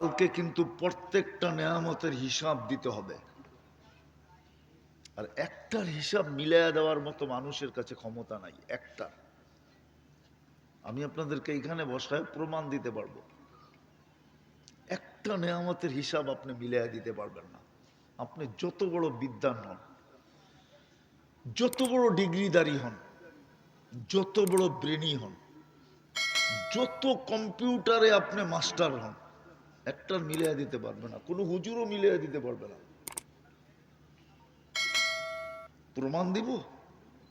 কালকে কিন্তু প্রত্যেকটা নেয়ামতের হিসাব দিতে হবে, আর একটার হিসাব মিলাইয়া দেওয়ার মতো মানুষের কাছে ক্ষমতা নাই। একটা আমি আপনাদেরকে এখানে বসায় প্রমাণ দিতে পারবো, একটা নেয়ামতের হিসাব আপনি মিলাইয়া দিতে পারবেন না। আপনি যত বড় বিদ্বান হন, যত বড় ডিগ্রিদারি হন, যত বড় ব্রেনি হন, যত কম্পিউটারে আপনি মাস্টার হন, একটার মিলাইয়া দিতে পারবে না। কোনো হুজুরও মিলাইয়া দিতে পারবে না। প্রমাণ দিব।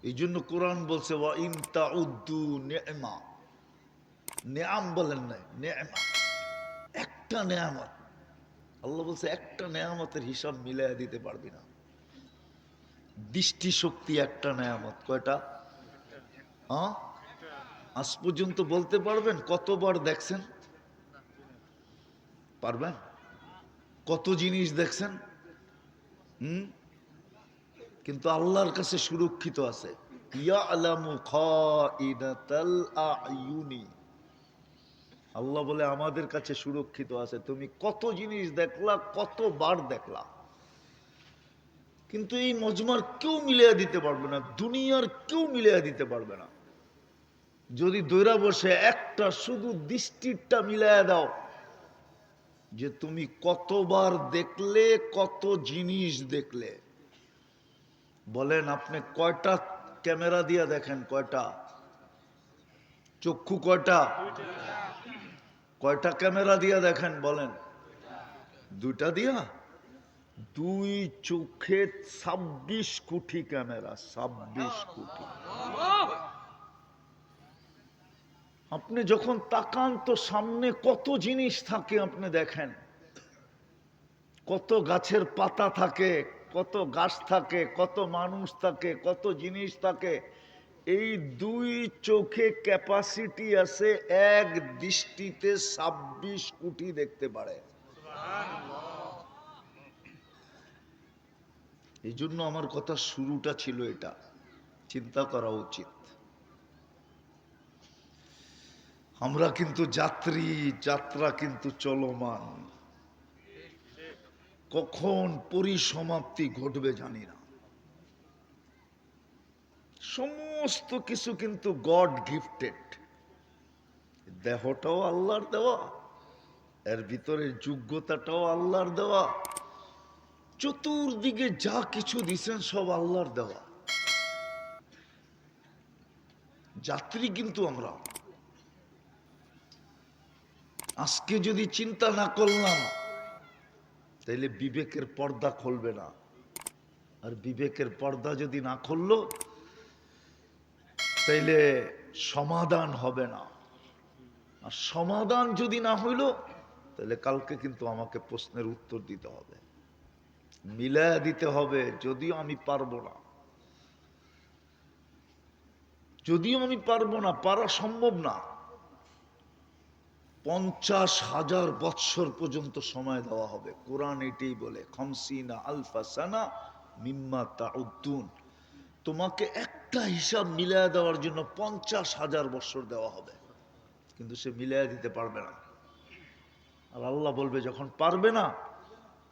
এই জন্য কোরআন বলছে ওয়া ইন তাউদ্দু নি'মা, নিয়াম বলেন নাই, নেয়ামা, একটা নেয়ামত। আল্লাহ বলছে একটা নেয়ামতের হিসাব মিলাইয়া দিতে পারবি না। দৃষ্টি শক্তি একটা নেয়ামত। কয়টা? হ্যাঁ, আজ পর্যন্ত বলতে পারবেন কতবার দেখছেন? পারবেন? কত জিনিস দেখছেন? কিন্তু আল্লাহর কাছে সুরক্ষিত আছে। ইয়ালামু খাইনাতাল আয়ুনি, আল্লাহ বলে আমাদের কাছে সুরক্ষিত আছে। তুমি কত জিনিস দেখলা, কতবার দেখলা, কিন্তু এই মজমার কেউ মিলিয়ে দিতে পারবে না, দুনিয়ার কেউ মিলিয়ে দিতে পারবে না। যদি দৈরা বসে একটা শুধু দৃষ্টিটা মিলাইয়া দাও যে তুমি কতবার দেখলে, কত জিনিস দেখলে। বলেন আপনি কয়টা ক্যামেরা দিয়া দেখেন? কয়টা চক্ষু? কয়টা? কয়টা ক্যামেরা দিয়া দেখেন বলেন? দুইটা দিয়া? দুই চোখে 26 কোটি ক্যামেরা, 26 কোটি। আপনি যখন তাকান তো সামনে কত জিনিস থাকে আপনি দেখেন। কত গাছের পাতা থাকে, কত গাছ থাকে, কত মানুষ থাকে, কত জিনিস থাকে। এই দুই চোখে ক্যাপাসিটি আছে এক দৃষ্টিতে 26 কোটি দেখতে পারে। এই জন্য আমার কথা শুরুটা ছিল এটা, চিন্তা করা উচিত। আমরা কিন্তু যাত্রী, যাত্রা কিন্তু চলমান। কখন পরিসমাপ্তি ঘটবে জানি না। সমস্ত কিছু কিন্তু গড গিফটেড। দেহটাও আল্লাহর দেওয়া, এর ভিতরে যোগ্যতাটাও আল্লাহর দেওয়া, চতুর্দিকে যা কিছু দিছেন সব আল্লাহর দেওয়া। যাত্রী কিন্তু আমরা। আজকে যদি চিন্তা না করলাম তাইলে বিবেকের পর্দা খুলবে না, আর বিবেকের পর্দা যদি না খুললো তাইলে সমাধান হবে না, আর সমাধান যদি না হইল তাহলে কালকে কিন্তু আমাকে প্রশ্নের উত্তর দিতে হবে, মিলায়া দিতে হবে। যদিও আমি পারবো না, যদিও আমি পারবো না, পারা সম্ভব না। 50,000 বৎসর পর্যন্ত সময় দেওয়া হবে। কোরআন এটাই বলে, খামসিনা আলফা সানা মিম্মা তাউদ্দুন। তোমাকে একটা হিসাব মিলায়া দেওয়ার জন্য 50,000 বৎসর দেওয়া হবে, কিন্তু সে মিলায়া দিতে পারবে না। আর আল্লাহ বলবে যখন পারবে না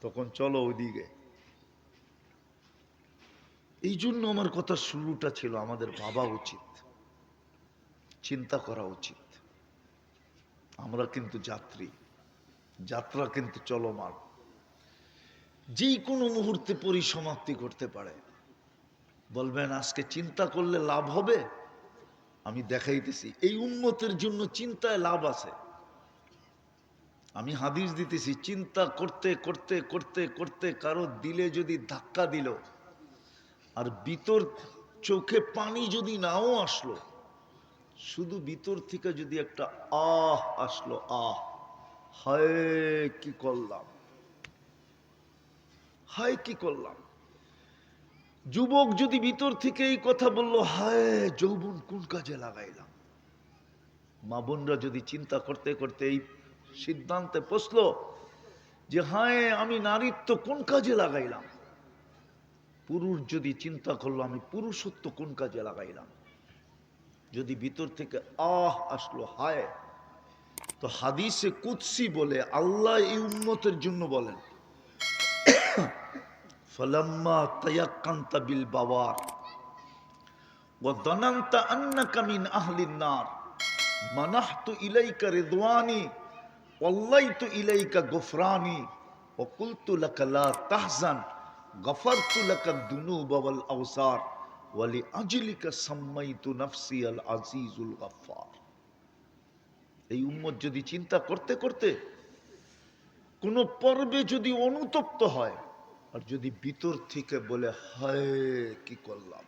তখন চলো ওইদিকে। এই জন্য আমার কথা শুরুটা ছিল আমাদের ভাবা উচিত, চিন্তা করা উচিত। আমরা কিন্তু যাত্রী, যাত্রা কিন্তু চলমান। যে কোনো মুহূর্তে পরিসমাপ্তি করতে পারে। বলবেন আজকে চিন্তা করলে লাভ হবে? আমি দেখাইতেছি এই উম্মতের জন্য চিন্তায় লাভ আছে। আমি হাদিস দিতেছি, চিন্তা করতে করতে করতে করতে কারো দিলে যদি ধাক্কা দিল, আর ভিতর চোখে পানি যদি নাও আসলো, শুধু ভিতর থেকে যদি একটা আহ আসলো, আহ, হায় কি করলাম, হায় কি করলাম। যুবক যদি ভিতর থেকে এই কথা বললো, হায় যৌবন কোন কাজে লাগাইলাম। মা বোনরা যদি চিন্তা করতে করতে এই সিদ্ধান্তে পৌঁছলো যে হায় আমি নারীত্ব কোন কাজে লাগাইলাম। পুরুষ যদি চিন্তা করলো আমি পুরুষত্ব কোন কাজে লাগাইলাম। যদি ভিতর থেকে আহ আসলো, হায় তো হাদিসে কুদসি বলে আল্লাহ এই উম্মতের জন্য বলেন, ফালাম্মা তায়াক্কানতা বিল বাওয়ার ওয়া দানানতা আন্নাকা মিন আহলিন নার মানাহতু ইলাইকা রিদওয়ানি ওয়াল্লাইতু ইলাইকা গুফরানি ওয়া কুলতু লাকা লা তাহজান গফারতু লাকা দুনুবা ওয়াল আওসার ওয়া লিআজলিকা সাম্মাইতু নাফসি আল আজিজুল গফফার। এই উম্মত যদি চিন্তা করতে করতে কোন পর্বে যদি অনুতপ্ত হয় আর যদি ভিতর থেকে বলে হায় কি করলাম,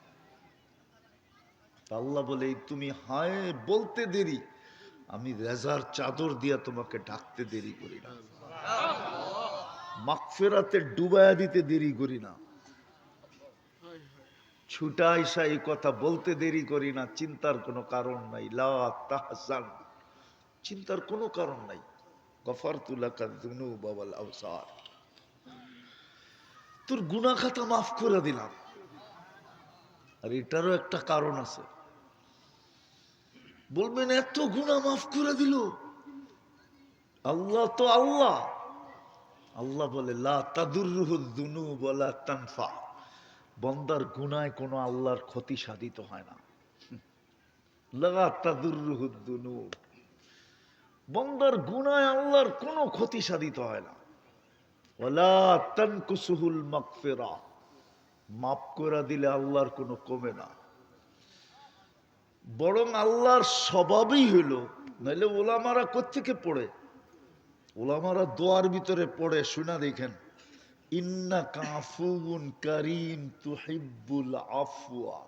আল্লাহ বলে তুমি হায় বলতে দেরি, আমি রেজার চাদর দিয়া তোমাকে ডাকতে দেরি করি না, মাগফিরাতে ডুবায়া দিতে দেরি করি না, ছুটা আইসা এই কথা বলতে দেরি করি না। চিন্তার কোনো কারণ নাই, লা তাহজান, চিন্তার কোনো কারণ নাই। গফারতু লাকা যুনুবা ওয়াল আওসার, তোর গুনাহ খাতা মাফ করে দিলাম। আর এটারও একটা কারণ আছে। বলবেন এত গুনাহ মাফ করে দিল, আল্লাহ তো আল্লাহ। আল্লাহ বলে লা তাদুররুহু যুনুব ওয়ালা তানফা, বান্দার গুনায় কোনো আল্লাহর ক্ষতি সাধিত হয় না। লা তাদুররুহু যুনুব, বান্দার গুনায় আল্লাহর কোনো ক্ষতি সাধিত হয় না। ওয়ালা তানকুসুহুল মাগফিরা, মাফ করে দিলে আল্লাহর কোনো কমে না, বরং আল্লাহর স্বভাবই হইল। নাইলে ওলামারা কোত্থেকে পড়ে? ওলামারা দোয়ার ভিতরে পড়ে, শুনা দেখেন, ইন্নাকা আফুউন কারীম তুহিব্বুল আফওয়া।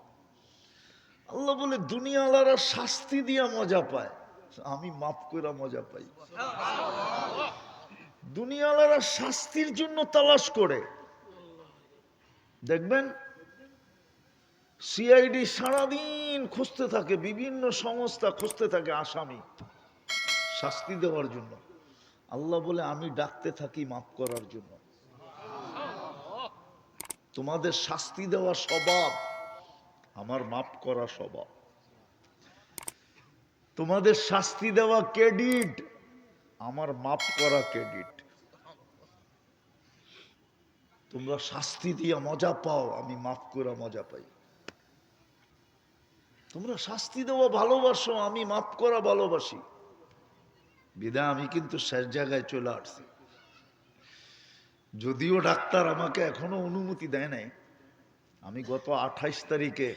আল্লাহ বলে দুনিয়াওয়ালারা শাস্তি দিয়া মজা পায়, আমি মাফ করে মজা পাই। দুনিয়াওয়ালারা শাস্তির জন্য তালাশ করে। দেখবেন সিআইডি সারাদিন খুঁজতে থাকে, বিভিন্ন সংস্থা খুঁজতে থাকে আসামি শাস্তি দেওয়ার জন্য। আল্লাহ বলে আমি ডাকতে থাকি মাফ করার জন্য। তোমাদের শাস্তি দেওয়া স্বভাব, আমার মাফ করা স্বভাব। তোমাদের শাস্তি দেওয়া ক্রেডিট, আমার মাফ করা ক্রেডিট। তোমরা শাস্তি দিয়ে মজা পাও, আমি মাফ করে মজা পাই। তোমরা শাস্তি দেওয়া ভালোবাসো, আমি মাফ করা ভালোবাসি। বিদা আমি কিন্তু শেষ জায়গায় চলে আসছি। যদিও ডাক্তার আমাকে এখনো অনুমতি দেয় নাই। আমি গত 28 তারিখে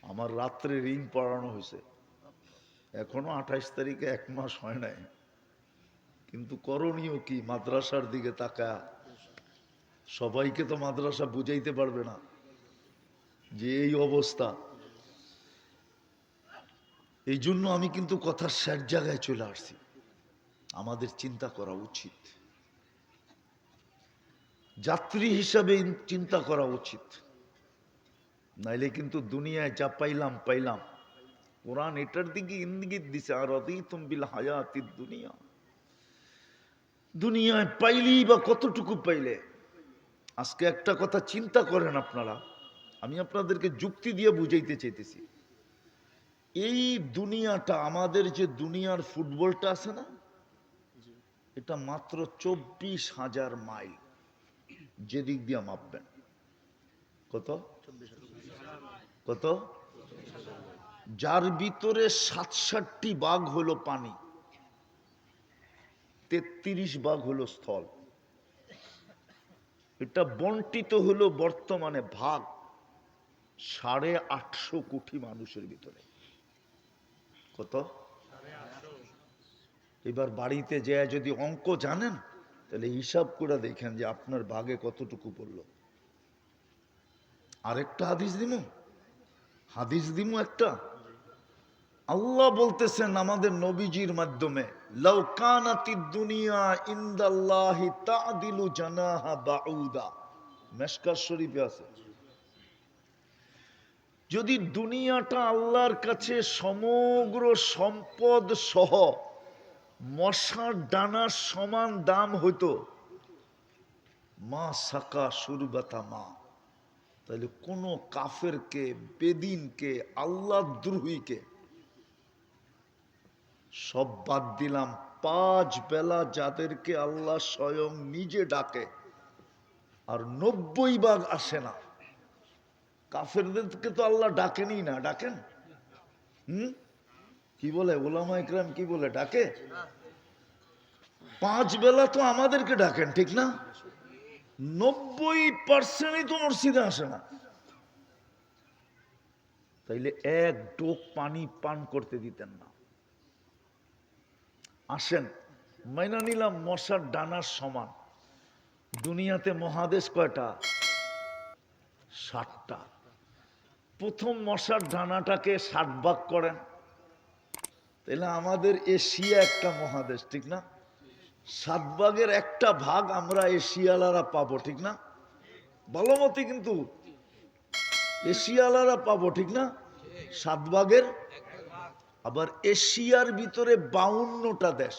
আমার রাত্রে রিং পড়ানো হয়েছে, এখনো 28 তারিখে 1 মাস হয় নাই। কিন্তু করণীয় কি? মাদ্রাসার দিকে তাকা। সবাইকে তো মাদ্রাসা বুঝাইতে পারবে না যে এই অবস্থা। এই জন্য আমি কিন্তু কথার শেষ জায়গায় চলে আসছি। আমাদের চিন্তা করা উচিত, যাত্রী হিসাবে চিন্তা করা উচিত। নাইলে কিন্তু দুনিয়ায় যা পাইলাম পাইলাম। কোরআন এটার দিকে ইঙ্গিত দিছে, আর রাদিতুম বিল হায়াতিদ দুনিয়া। দুনিয়ায় পাইলি বা কতটুকু পাইলে? আজকে একটা কথা চিন্তা করেন আপনারা, আমি আপনাদেরকে যুক্তি দিয়ে বুঝাইতে চাইতেছি। এই দুনিয়াটা, আমাদের যে দুনিয়ার ফুটবলটা আছে না, এটা মাত্র 24,000 মাইল। যেদিক দিয়ে মাপবেন কত কত, যার ভিতরে 67 ভাগ হলো পানি, 33 ভাগ হলো স্থল। এটা বন্টিত হলো বর্তমানে ভাগ 850 কোটি মানুষের ভিতরে। কত? এবার বাড়িতে যায় যদি অঙ্ক জানেন, তাহলে হিসাব করে দেখেন যে আপনার ভাগে কতটুকু পড়লো। আরেকটা হাদিস দিমু একটা। আল্লাহ বলতেছেন আমাদের নবীজির মাধ্যমে, লাউ কানাতিদ দুনিয়া ইনদাল্লাহি তা'দিলু জানাহা বাউদা। মিশকাত শরীফে আছে। যদি দুনিয়াটা আল্লাহর কাছে সমগ্র সম্পদ সহ মশার ডানার সমান দাম হইতো, মা সাকা সুরবাতা মা, তাহলে কোন কাফেরকে, বেদিনকে, আল্লাহ দ্রোহীকে সব বাদ দিলাম, 5 বেলা যাদেরকে আল্লাহ স্বয়ং নিজে ডাকে আর 90 ভাগ আসে না। কাফেরদেরকে তো আল্লাহ ডাকেনি না, ডাকেন? কি বলে ওলামা ইকরাম, কি বলে ডাকে? 5 বেলা তো আমাদেরকে ডাকেন, ঠিক না? 90% তো মসজিদে আসে না। তাইলে এক ডোক পানি পান করতে দিতেন না। আসেন, মাইনা নিলাম মশার ডানার সমান। দুনিয়াতে মহাদেশ কয়টা? 7টা। প্রথম মশার ডানাটাকে 60 ভাগ করেন, তাহলে আমাদের এশিয়া একটা মহাদেশ, ঠিক না? 7 ভাগের 1টা ভাগ আমরা এশিয়ালারা পাবো, ঠিক না? ভালো মতে কিন্তু এশিয়ালারা পাবো, ঠিক না? 7 ভাগের। আবার এশিয়ার ভিতরে 52টা দেশ।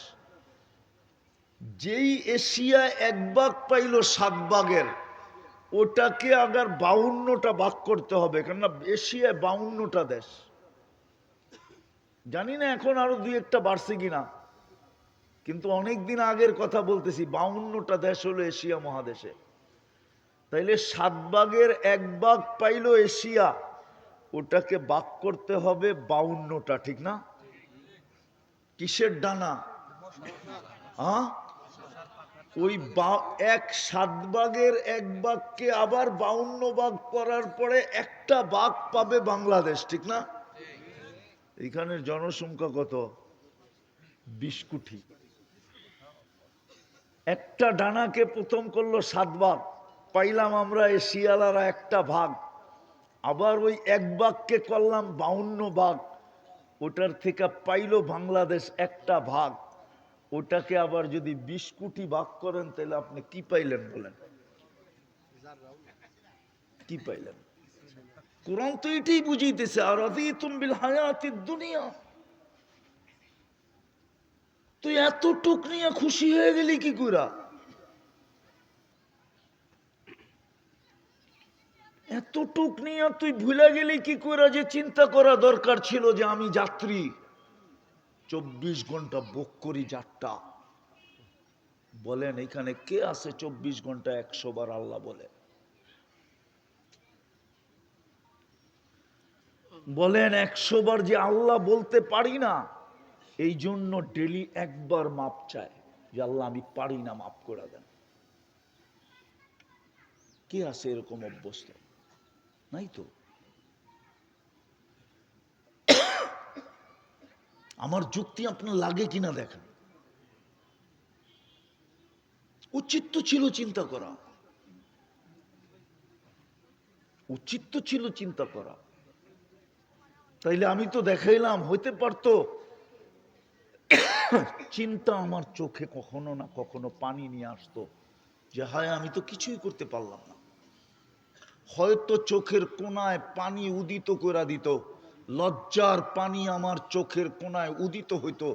যেই এশিয়া 1 ভাগ পাইল 7 ভাগের, ওটাকে আবার 52টা ভাগ করতে হবে, কেননা এশিয়ায় 52টা দেশ। জানি না এখন আরো 2-1টা বাড়ছে কিনা, কিন্তু অনেকদিন আগের কথা বলতেছি, 52টা দেশ হলো এশিয়া মহাদেশে। তাইলে 7 ভাগের 1 ভাগ পাইল এশিয়া, ওটাকে ভাগ করতে হবে 52টা, ঠিক না? কিসের ডানা? ওই 7 ভাগের 1 ভাগকে আবার 52 ভাগ করার পরে 1টা ভাগ পাবে বাংলাদেশ, ঠিক না? এখানের জনসংখ্যা কত? 20 কোটি। একটা ডানাকে প্রথম করলো 7 ভাগ, পাইলাম আমরা এশিয়ালারা 1টা ভাগ। আবার ওই 1 ভাগকে করলাম 52 ভাগ, ওটার থেকে পাইলো বাংলাদেশ 1টা ভাগ। ওটাকে আবার যদি 20 কোটি ভাগ করেন, তাহলে আপনি কি পাইলেন বলেন? কি পাইলেন? কোরআন তো এটাই বুঝাইতেছে, আর রাদিতুম বিল হায়াতিদ দুনিয়া। তুই এতটুক নিয়ে খুশি হয়ে গেলি কি কইরা? এতটুক নিয়ে তুই ভুলে গেলি কি কইরা যে চিন্তা করা দরকার ছিল যে আমি যাত্রী, 24 ঘন্টা বুক করি যাত্রা। বলেন এখানে কে আছে 24 ঘন্টা 100 বার আল্লাহ বলে? বলেন 100 বার যে আল্লাহ বলতে পারি না, এই জন্য ডেলি একবার মাপ চায় যে আল্লাহ আমি পারি না, মাফ করে দেন। কে আছে এরকম অভ্যস্ত? নাই তো। আমার যুক্তি আপনার লাগে কিনা দেখেন। উচিত তো ছিল চিন্তা করা, উচিত তো ছিল চিন্তা করা। তাইলে আমি তো দেখাইলাম, হইতে পারতো চিন্তা আমার চোখে কখনো না কখনো পানি নিয়ে আসতো যে হায় আমি তো কিছুই করতে পারলাম না। হয়তো চোখের কোনায় পানি উদিত করে দিত, লজ্জার পানি আমার চোখের কোনায় উদিত হইতো।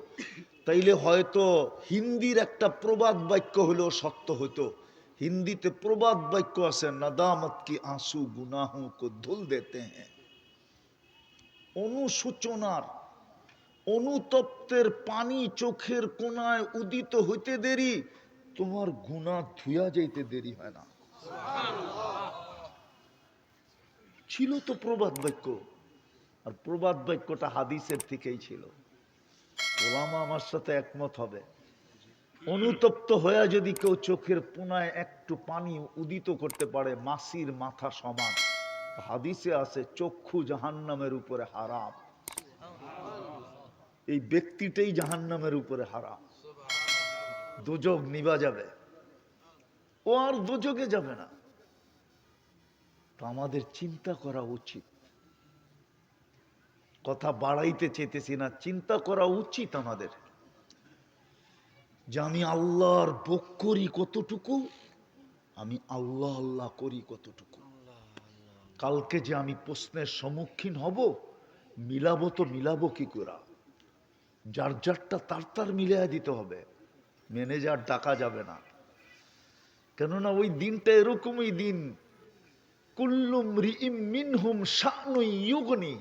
তাইলে হয়তো হিন্দির একটা প্রবাদ বাক্য হলেও সত্য হইতো। হিন্দিতে প্রবাদ বাক্য আছে, নাদামত কি আঁসু গুনাহোं को ধুল देते हैं। অনুশোচনার, অনুতপ্তের পানি চোখের কোনায় উদিত হইতে দেরি, তোমার গুনাহ ধুয়া যাইতে দেরি হয় না। ছিল তো প্রবাদ বাক্য, আর প্রবাদ বাক্যটা হাদিসের থেকেই ছিল। ওলামা আমার সাথে একমত হবে। অনুতপ্ত হয়ে যদি কেউ চোখের কোনায় একটু পানি উদিত করতে পারে, মাসির মাথা সমান, হাদিসে আছে চক্ষু জাহান্নামের উপরে হারাম। এই ব্যক্তিটাই জাহান্নামের উপরে হারাম, দোজখ নিভা যাবে, ও আর দোজখে যাবে না। তো আমাদের চিন্তা করা উচিত। কথা বাড়াইতে চেতেছি না, চিন্তা করা উচিত আমাদের যে আমি আল্লাহর ভোগ করি কতটুকু, আমি আল্লাহ আল্লাহ করি কতটুকু। কালকে যে আমি প্রশ্নের সম্মুখীন হব, মিলাবো তো মিলাবো কি করে? যার যারটা তার তার মিলিয়ে দিতে হবে, ম্যানেজার ডাকা যাবে না। কেননা ওই দিনটা এরকমই দিন, কুল্লু মরিইম মিনহুম শানুন ইউগনি,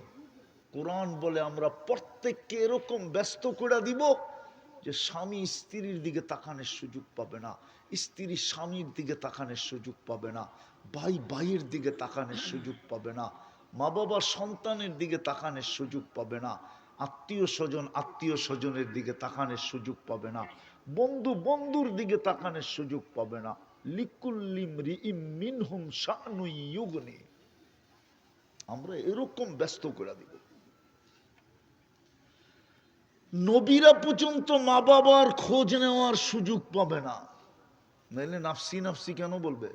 কোরআন বলে আমরা প্রত্যেককে এরকম ব্যস্ত করে দিব যে স্বামী স্ত্রীর দিকে তাকানোর সুযোগ পাবে না, স্ত্রী স্বামীর দিকে তাকানোর সুযোগ পাবে না, ভাই ভাইয়ের দিকে তাকানোর সুযোগ পাবে না, মা বাবা সন্তানের দিকে তাকানোর সুযোগ পাবে না, আত্মীয় স্বজনের দিকে তাকানোর সুযোগ পাবে না, বন্ধু বন্ধুর দিকে তাকানোর সুযোগ পাবে না। লিকুল্লি ইমরিইম মিনহুম শানুন ইউগনি, আমরা এরকম ব্যস্ত করে দিব। নবীরা পর্যন্ত মা বাবার খোঁজ নেওয়ার সুযোগ পাবে না, নাইলে নাফসি নাফসি কেন বলবে?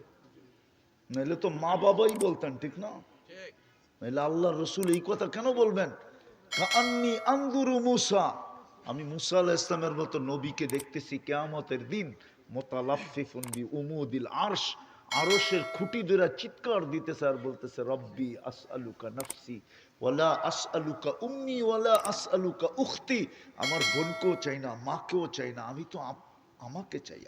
নাইলে তো মা বাবাই বলতেন, ঠিক না? নাইলে আল্লাহ রসুল এই কথা কেন বলবেন? কাআন্নী আনজুরু মূসা, আমি মূসা আলাইহিস সালামের মতো নবীকে দেখতেছি কিয়ামতের দিন, মুতালাফফিফুন বিউমুদিল আরশ, আরশের খুঁটি ধরে চিৎকার দিতেছে আর বলতেছে, রব্বি আসআলুকা নাফসি ওয়ালা আসআলুকা উম্মি ওয়ালা আসআলুকা উখতি, আমার বোনকেও চাই না, মাকেও চাই না, আমি তো আমাকে চাই।